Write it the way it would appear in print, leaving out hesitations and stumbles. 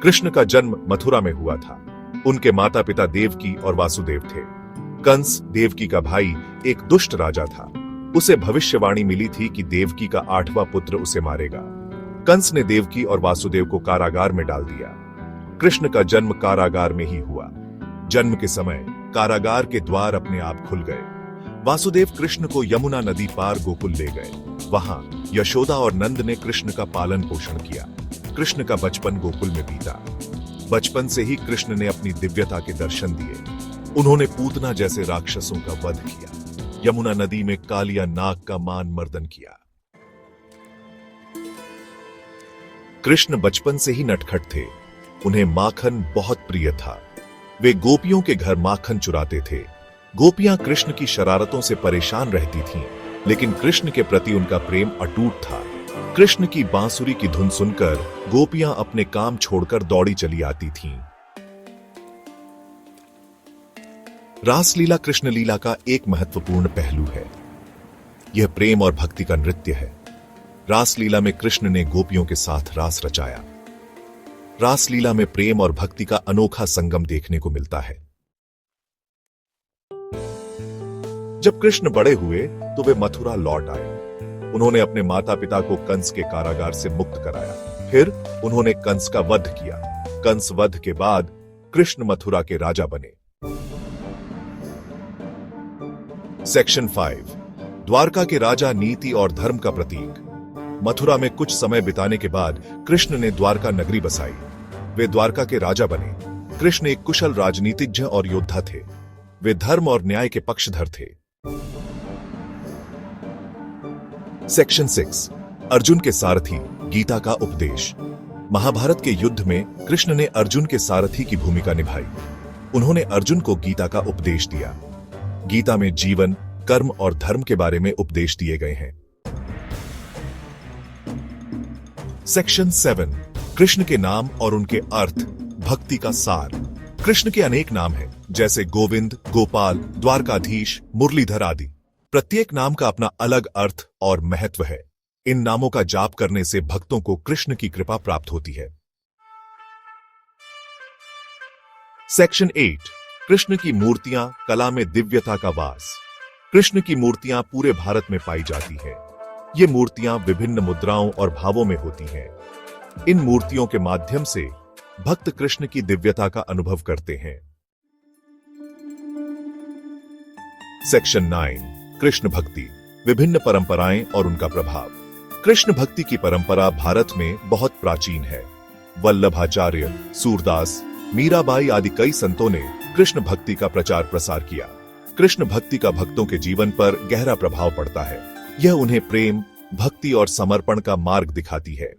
कृष्ण का जन्म मथुरा में हुआ था। उनके माता पिता देवकी और वासुदेव थे। कंस, देवकी का भाई, एक दुष्ट राजा था। उसे भविष्यवाणी मिली थी कि देवकी का 8वां पुत्र उसे मारेगा। कंस ने देवकी और वासुदेव को कारागार में डाल दिया। कृष्ण का जन्म कारागार में ही हुआ। जन्म के समय कारागार के द्वार अपने आप खुल गए। वासुदेव कृष्ण को यमुना नदी पार गोकुल ले गए। वहां यशोदा और नंद ने कृष्ण का पालन पोषण किया। कृष्ण का बचपन गोकुल में बीता। बचपन से ही कृष्ण ने अपनी दिव्यता के दर्शन दिए। उन्होंने पूतना जैसे राक्षसों का वध किया। यमुना नदी में कालिया नाग का मान मर्दन किया। कृष्ण बचपन से ही नटखट थे। उन्हें माखन बहुत प्रिय था। वे गोपियों के घर माखन चुराते थे। गोपियां कृष्ण की शरारतों से परेशान रहती थीं, लेकिन कृष्ण के प्रति उनका प्रेम अटूट था। कृष्ण की बांसुरी की धुन सुनकर गोपियां अपने काम छोड़कर दौड़ी चली आती थीं। रासलीला कृष्ण लीला का एक महत्वपूर्ण पहलू है। यह प्रेम और भक्ति का नृत्य है। रासलीला में कृष्ण ने गोपियों के साथ रास रचाया। रासलीला में प्रेम और भक्ति का अनोखा संगम देखने को मिलता है। जब कृष्ण बड़े हुए तो वे मथुरा लौट आए। उन्होंने अपने माता पिता को कंस के कारागार से मुक्त कराया। फिर उन्होंने कंस का वध किया। कंस वध के बाद कृष्ण मथुरा के राजा बने। सेक्शन 5, द्वारका के राजा, नीति और धर्म का प्रतीक। मथुरा में कुछ समय बिताने के बाद कृष्ण ने द्वारका नगरी बसाई। वे द्वारका के राजा बने। कृष्ण एक कुशल राजनीतिज्ञ और योद्धा थे। वे धर्म और न्याय के पक्षधर थे। सेक्शन 6, अर्जुन के सारथी, गीता का उपदेश। महाभारत के युद्ध में कृष्ण ने अर्जुन के सारथी की भूमिका निभाई। उन्होंने अर्जुन को गीता का उपदेश दिया। गीता में जीवन, कर्म और धर्म के बारे में उपदेश दिए गए हैं। सेक्शन 7, कृष्ण के नाम और उनके अर्थ, भक्ति का सार। कृष्ण के अनेक नाम हैं, जैसे गोविंद, गोपाल, द्वारकाधीश, मुरलीधर आदि। प्रत्येक नाम का अपना अलग अर्थ और महत्व है। इन नामों का जाप करने से भक्तों को कृष्ण की कृपा प्राप्त होती है। सेक्शन 8, कृष्ण की मूर्तियां, कला में दिव्यता का वास। कृष्ण की मूर्तियां पूरे भारत में पाई जाती हैं। ये मूर्तियां विभिन्न मुद्राओं और भावों में होती हैं। इन मूर्तियों के माध्यम से भक्त कृष्ण की दिव्यता का अनुभव करते हैं। सेक्शन 9, कृष्ण भक्ति, विभिन्न परंपराएं और उनका प्रभाव। कृष्ण भक्ति की परंपरा भारत में बहुत प्राचीन है। वल्लभाचार्य, सूरदास, मीराबाई आदि कई संतों ने कृष्ण भक्ति का प्रचार प्रसार किया। कृष्ण भक्ति का भक्तों के जीवन पर गहरा प्रभाव पड़ता है। यह उन्हें प्रेम, भक्ति और समर्पण का मार्ग दिखाती है।